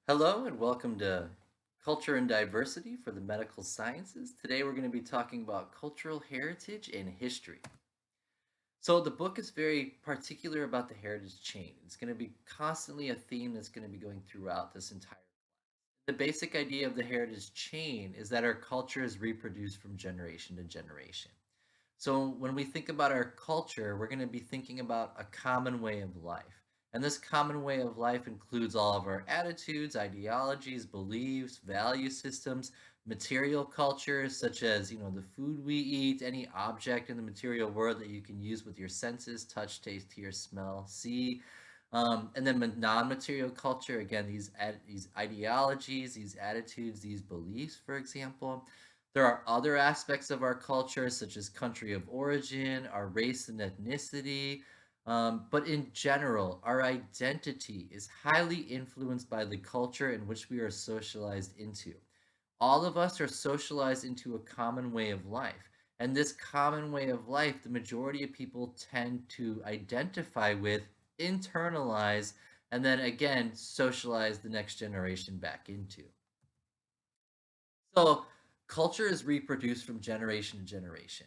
Hello and welcome to Culture and Diversity for the Medical Sciences. Today we're going to be talking about cultural heritage and history. So the book is very particular about the heritage chain. It's going to be constantly a theme that's going to be going throughout this entire. The basic idea of the heritage chain is that our culture is reproduced from generation to generation. So when we think about our culture, we're going to be thinking about a common way of life. And this common way of life includes all of our attitudes, ideologies, beliefs, value systems, material cultures, such as, the food we eat, any object in the material world that you can use with your senses, touch, taste, hear, smell, see. And then non-material culture, again, these ideologies, these attitudes, these beliefs, for example. There are other aspects of our culture, such as country of origin, our race and ethnicity. But in general, our identity is highly influenced by the culture in which we are socialized into. All of us are socialized into a common way of life. And this common way of life, the majority of people tend to identify with, internalize, and then again, socialize the next generation back into. So, culture is reproduced from generation to generation.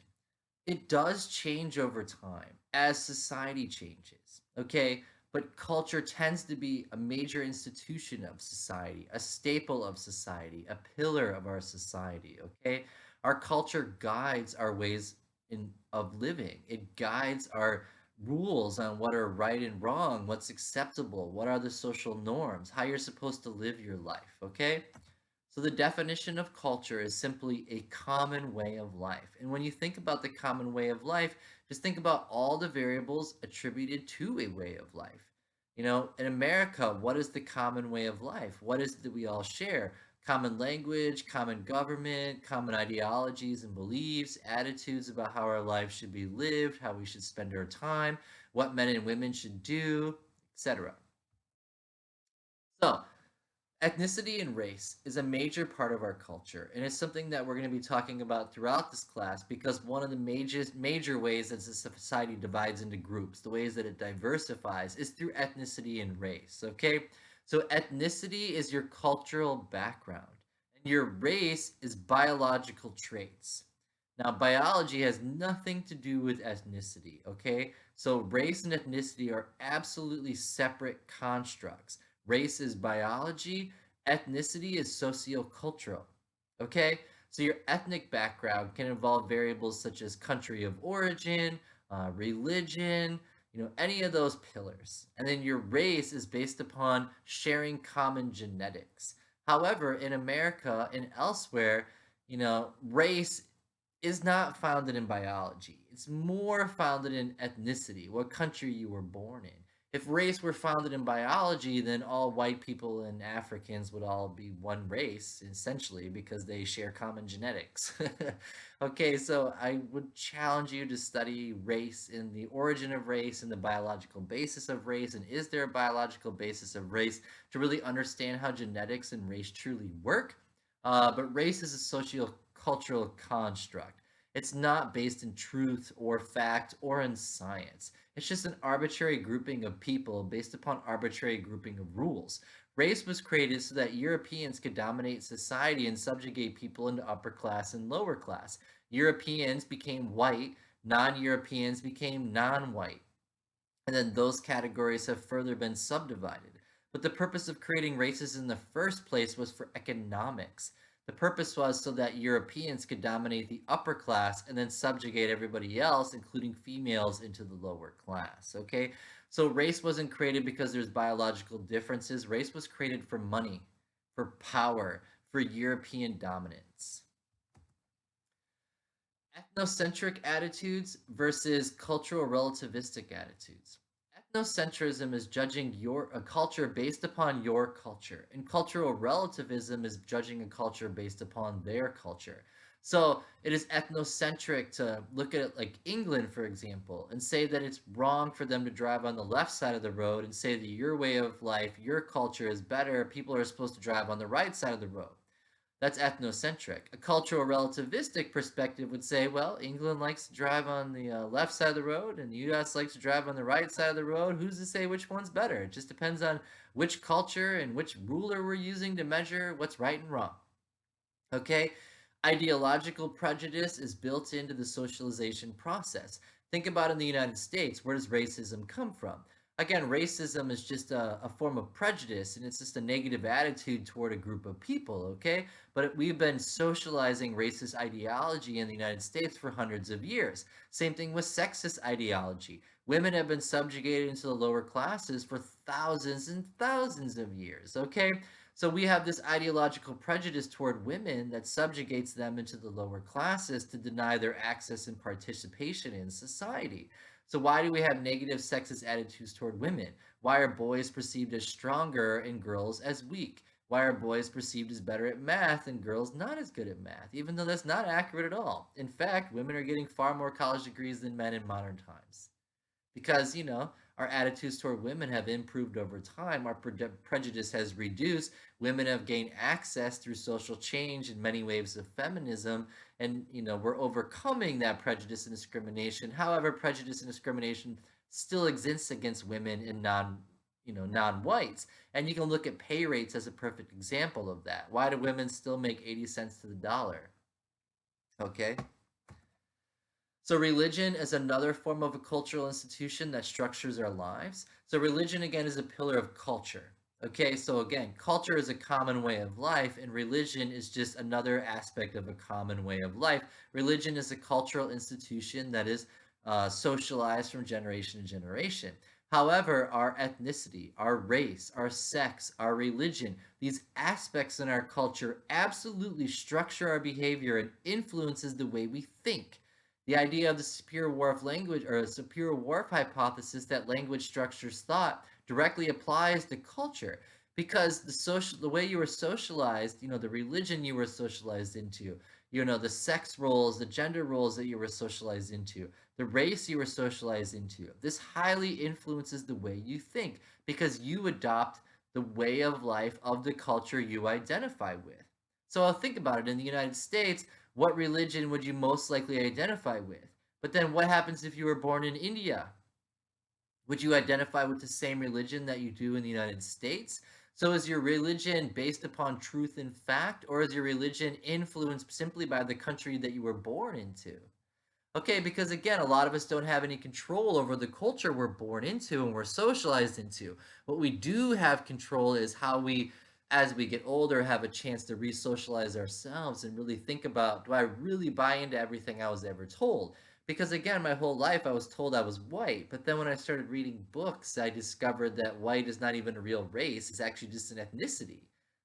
It does change over time as society changes, okay? But culture tends to be a major institution of society, a staple of society, a pillar of our society, okay? Our culture guides our ways of living. It guides our rules on what are right and wrong, what's acceptable, what are the social norms, how you're supposed to live your life, okay? So the definition of culture is simply a common way of life. And when you think about the common way of life, just think about all the variables attributed to a way of life. In America, what is the common way of life? What is it that we all share? Common language, common government, common ideologies and beliefs, attitudes about how our lives should be lived, how we should spend our time, what men and women should do, etc. So, ethnicity and race is a major part of our culture, and it's something that we're going to be talking about throughout this class because one of the major ways that the society divides into groups, the ways that it diversifies, is through ethnicity and race. Okay, so ethnicity is your cultural background, and your race is biological traits. Now, biology has nothing to do with ethnicity. Okay, so race and ethnicity are absolutely separate constructs. Race is biology, ethnicity is sociocultural. Okay? So your ethnic background can involve variables such as country of origin, religion, any of those pillars. And then your race is based upon sharing common genetics. However, in America and elsewhere, race is not founded in biology. It's more founded in ethnicity, what country you were born in. If race were founded in biology, then all white people and Africans would all be one race, essentially, because they share common genetics. Okay, so I would challenge you to study race and the origin of race and the biological basis of race. And is there a biological basis of race to really understand how genetics and race truly work? But race is a socio-cultural construct. It's not based in truth or fact or in science. It's just an arbitrary grouping of people based upon arbitrary grouping of rules. Race was created so that Europeans could dominate society and subjugate people into upper class and lower class. Europeans became white, non-Europeans became non-white. And then those categories have further been subdivided. But the purpose of creating races in the first place was for economics. The purpose was so that Europeans could dominate the upper class and then subjugate everybody else, including females, into the lower class. Okay? So race wasn't created because there's biological differences. Race was created for money, for power, for European dominance. Ethnocentric attitudes versus cultural relativistic attitudes. Ethnocentrism is judging a culture based upon your culture, and cultural relativism is judging a culture based upon their culture. So it is ethnocentric to look at it like England, for example, and say that it's wrong for them to drive on the left side of the road and say that your way of life, your culture is better. People are supposed to drive on the right side of the road. That's ethnocentric. A cultural relativistic perspective would say, well, England likes to drive on the left side of the road and the US likes to drive on the right side of the road. Who's to say which one's better? It just depends on which culture and which ruler we're using to measure what's right and wrong. Okay? Ideological prejudice is built into the socialization process. Think about in the United States, where does racism come from? Again, racism is just a form of prejudice and it's just a negative attitude toward a group of people, okay? But we've been socializing racist ideology in the United States for hundreds of years. Same thing with sexist ideology. Women have been subjugated into the lower classes for thousands and thousands of years, okay? So we have this ideological prejudice toward women that subjugates them into the lower classes to deny their access and participation in society. So why do we have negative sexist attitudes toward women? Why are boys perceived as stronger and girls as weak? Why are boys perceived as better at math and girls not as good at math? Even though that's not accurate at all. In fact, women are getting far more college degrees than men in modern times because our attitudes toward women have improved over time. Our prejudice has reduced. Women have gained access through social change and many waves of feminism, and we're overcoming that prejudice and discrimination. However, prejudice and discrimination still exists against women and non-whites, and you can look at pay rates as a perfect example of that. Why do women still make 80 cents to the dollar? Okay. So religion is another form of a cultural institution that structures our lives. So religion again is a pillar of culture. Okay, so again, culture is a common way of life, and religion is just another aspect of a common way of life. Religion is a cultural institution that is socialized from generation to generation. However, our ethnicity, our race, our sex, our religion, these aspects in our culture absolutely structure our behavior and influences the way we think. The idea of the Sapir-Whorf language or Sapir-Whorf hypothesis that language structures thought directly applies to culture because the way you were socialized, the religion you were socialized into, the sex roles, the gender roles that you were socialized into, the race you were socialized into. This highly influences the way you think because you adopt the way of life of the culture you identify with. So I'll think about it. In the United States, what religion would you most likely identify with? But then what happens if you were born in India? Would you identify with the same religion that you do in the United States? So is your religion based upon truth and fact, or is your religion influenced simply by the country that you were born into? Okay, because again, a lot of us don't have any control over the culture we're born into and we're socialized into. What we do have control is how we, as we get older, have a chance to re-socialize ourselves and really think about, do I really buy into everything I was ever told? Because again, my whole life I was told I was white, but then when I started reading books, I discovered that white is not even a real race, it's actually just an ethnicity.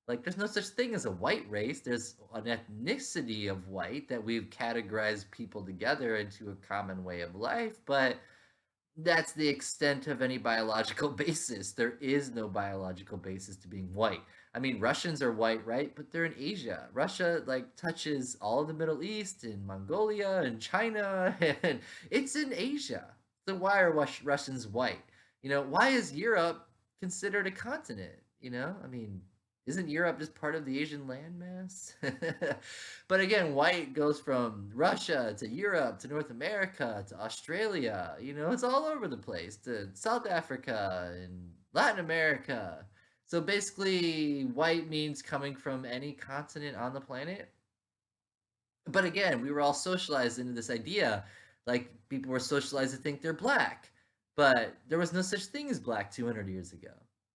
Like, there's no such thing as a white race. There's an ethnicity of white that we've categorized people together into a common way of life, but that's the extent of any biological basis. There is no biological basis to being white. I mean, Russians are white, right? But they're in Asia. Russia, like, touches all of the Middle East and Mongolia and China, and it's in Asia. So why are Russians white? Why is Europe considered a continent? I mean, isn't Europe just part of the Asian landmass? But again, white goes from Russia to Europe to North America to Australia. It's all over the place to South Africa and Latin America. So basically, white means coming from any continent on the planet. But again, we were all socialized into this idea. Like, people were socialized to think they're black. But there was no such thing as black 200 years ago.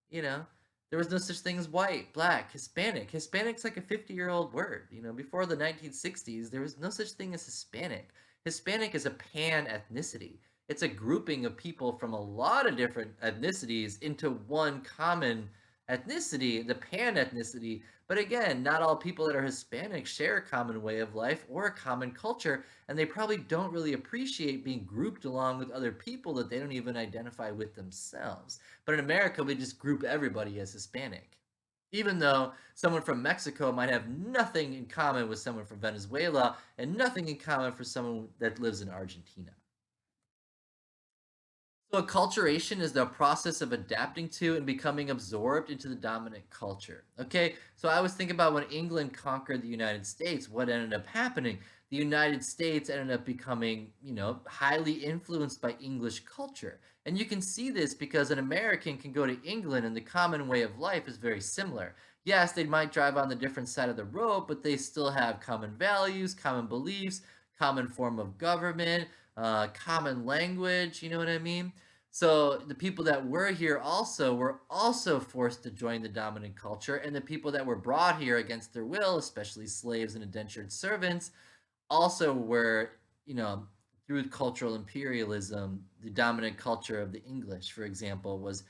You know? There was no such thing as white, black, Hispanic. Hispanic's like a 50-year-old word. Before the 1960s, there was no such thing as Hispanic. Hispanic is a pan-ethnicity. It's a grouping of people from a lot of different ethnicities into one common ethnicity, the pan-ethnicity. But again, not all people that are Hispanic share a common way of life or a common culture, and they probably don't really appreciate being grouped along with other people that they don't even identify with themselves. But in America, we just group everybody as Hispanic. Even though someone from Mexico might have nothing in common with someone from Venezuela and nothing in common for someone that lives in Argentina. So acculturation is the process of adapting to and becoming absorbed into the dominant culture. Okay, so I was thinking about when England conquered the United States, what ended up happening? The United States ended up becoming, highly influenced by English culture. And you can see this because an American can go to England and the common way of life is very similar. Yes, they might drive on the different side of the road, but they still have common values, common beliefs, common form of government, common language, you know what I mean? So the people that were here also were also forced to join the dominant culture, and the people that were brought here against their will, especially slaves and indentured servants, also were, you know, through cultural imperialism, the dominant culture of the English, for example, was,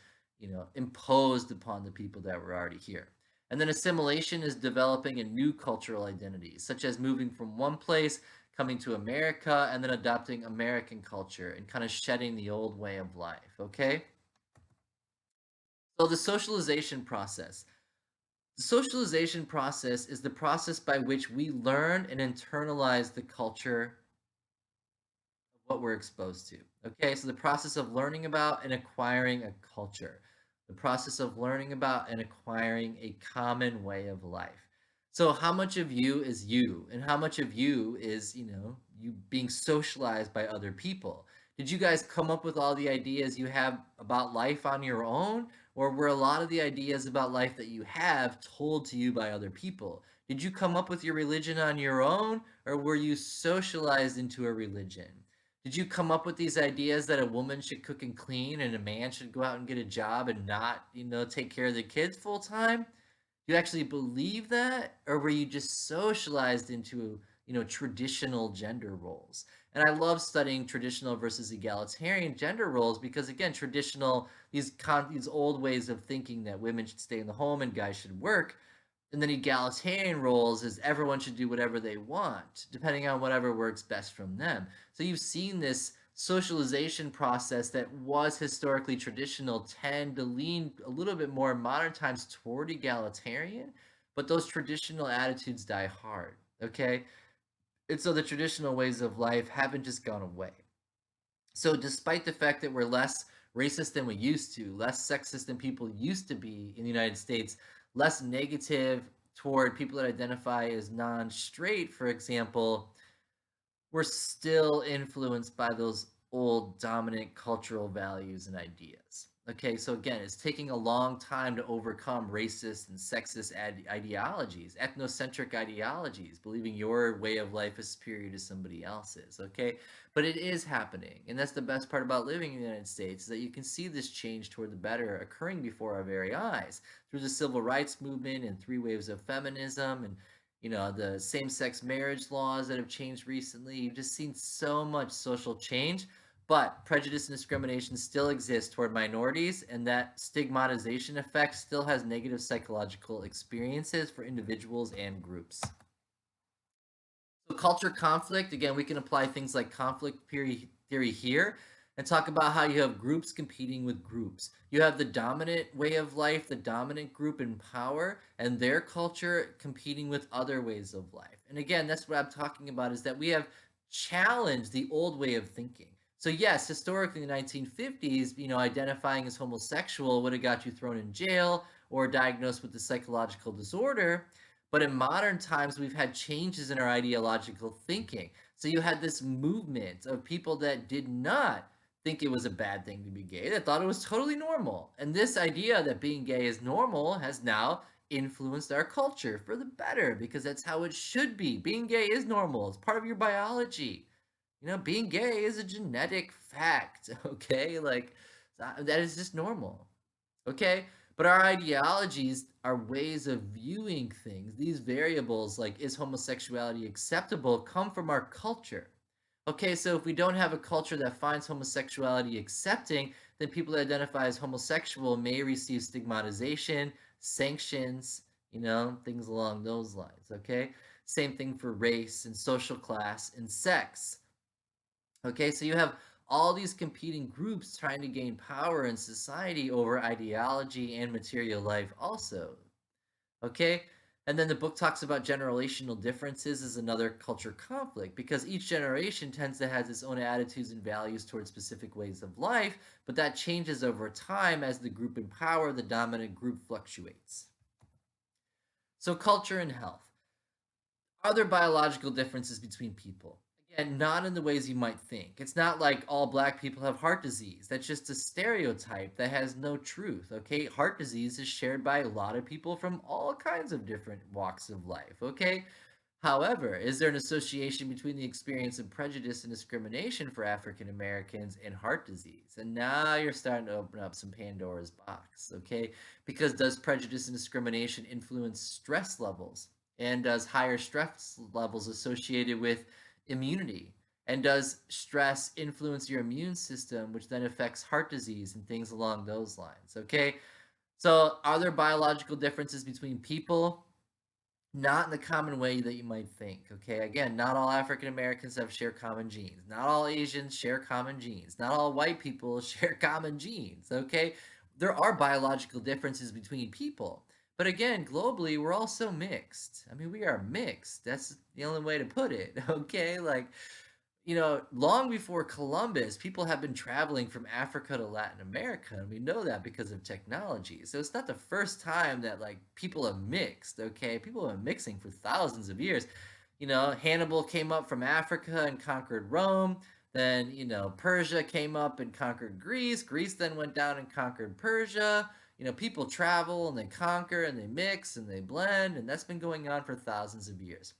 imposed upon the people that were already here. And then assimilation is developing a new cultural identity, such as moving from one place, coming to America, and then adopting American culture and kind of shedding the old way of life, okay? So the socialization process. The socialization process is the process by which we learn and internalize the culture of what we're exposed to. Okay, so the process of learning about and acquiring a culture, the process of learning about and acquiring a common way of life. So, how much of you is you, and how much of you is, you being socialized by other people? Did you guys come up with all the ideas you have about life on your own, or were a lot of the ideas about life that you have told to you by other people? Did you come up with your religion on your own, or were you socialized into a religion? Did you come up with these ideas that a woman should cook and clean and a man should go out and get a job and not, take care of the kids full time? You actually believe that, or were you just socialized into, traditional gender roles? And I love studying traditional versus egalitarian gender roles because, again, traditional, these old ways of thinking that women should stay in the home and guys should work, and then egalitarian roles is everyone should do whatever they want, depending on whatever works best from them. So you've seen this socialization process that was historically traditional tend to lean a little bit more in modern times toward egalitarian, but those traditional attitudes die hard. Okay. And so the traditional ways of life haven't just gone away. So despite the fact that we're less racist than we used to, less sexist than people used to be in the United States, less negative toward people that identify as non-straight, for example, we're still influenced by those old dominant cultural values and ideas. Okay, so again, it's taking a long time to overcome racist and sexist ideologies, ethnocentric ideologies, believing your way of life is superior to somebody else's. Okay, but it is happening, and that's the best part about living in the United States is that you can see this change toward the better occurring before our very eyes through the civil rights movement and three waves of feminism and the same-sex marriage laws that have changed recently. You've just seen so much social change, but prejudice and discrimination still exists toward minorities, and that stigmatization effect still has negative psychological experiences for individuals and groups. So culture conflict, again, we can apply things like theory here and talk about how you have groups competing with groups. You have the dominant way of life, the dominant group in power, and their culture competing with other ways of life. And again, that's what I'm talking about is that we have challenged the old way of thinking. So yes, historically in the 1950s, identifying as homosexual would have got you thrown in jail or diagnosed with a psychological disorder. But in modern times, we've had changes in our ideological thinking. So you had this movement of people that did not think it was a bad thing to be gay, that thought it was totally normal. And this idea that being gay is normal has now influenced our culture for the better because that's how it should be. Being gay is normal, it's part of your biology. Being gay is a genetic fact, okay? Like, that is just normal. Okay? But our ideologies, our ways of viewing things, these variables like is homosexuality acceptable come from our culture. Okay, so if we don't have a culture that finds homosexuality accepting, then people that identify as homosexual may receive stigmatization, sanctions, things along those lines. Okay? Same thing for race and social class and sex. Okay, so you have all these competing groups trying to gain power in society over ideology and material life also. Okay, And then the book talks about generational differences as another culture conflict because each generation tends to have its own attitudes and values towards specific ways of life, but that changes over time as the group in power, the dominant group, fluctuates. So, culture and health. Are there biological differences between people? Again, not in the ways you might think. It's not like all black people have heart disease. That's just a stereotype that has no truth, okay? Heart disease is shared by a lot of people from all kinds of different walks of life, okay? However, is there an association between the experience of prejudice and discrimination for African Americans and heart disease? And now you're starting to open up some Pandora's box, okay? Because does prejudice and discrimination influence stress levels? And does higher stress levels associated with immunity? And does stress influence your immune system, which then affects heart disease and things along those lines? Okay. So, are there biological differences between people? Not in the common way that you might think, okay? Again, not all African Americans have share common genes. Not all Asians share common genes. Not all white people share common genes, okay? There are biological differences between people. But again, globally, we're all so mixed. I mean, we are mixed. That's the only way to put it, okay? Like, long before Columbus, people have been traveling from Africa to Latin America, and we know that because of technology. So it's not the first time that like people have mixed, okay? People have been mixing for thousands of years. Hannibal came up from Africa and conquered Rome. Then, Persia came up and conquered Greece. Greece then went down and conquered Persia. People travel and they conquer and they mix and they blend, and that's been going on for thousands of years.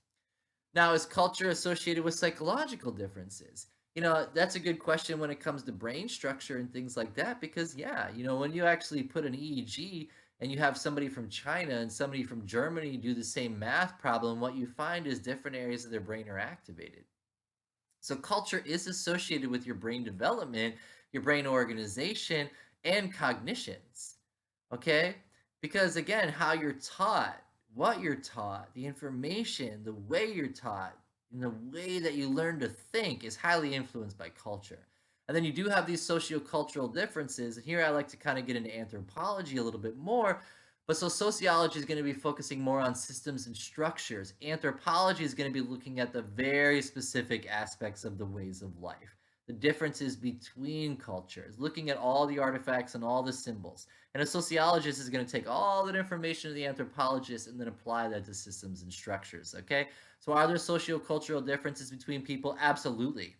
Now, is culture associated with psychological differences? That's a good question when it comes to brain structure and things like that, because, yeah, when you actually put an EEG and you have somebody from China and somebody from Germany do the same math problem, what you find is different areas of their brain are activated. So, culture is associated with your brain development, your brain organization, and cognitions. Okay? Because again, how you're taught, what you're taught, the information, the way you're taught, and the way that you learn to think is highly influenced by culture. And then you do have these sociocultural differences. And here I like to kind of get into anthropology a little bit more. But so sociology is going to be focusing more on systems and structures. Anthropology is going to be looking at the very specific aspects of the ways of life, the differences between cultures, looking at all the artifacts and all the symbols. And a sociologist is going to take all that information of the anthropologist and then apply that to systems and structures. Okay. So are there sociocultural differences between people? Absolutely.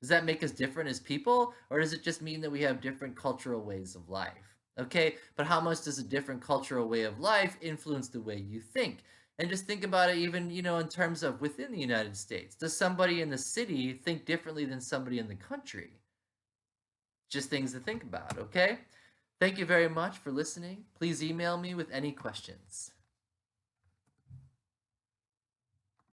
Does that make us different as people, or does it just mean that we have different cultural ways of life? Okay. But how much does a different cultural way of life influence the way you think? And just think about it, even, in terms of within the United States. Does somebody in the city think differently than somebody in the country? Just things to think about, okay? Thank you very much for listening. Please email me with any questions.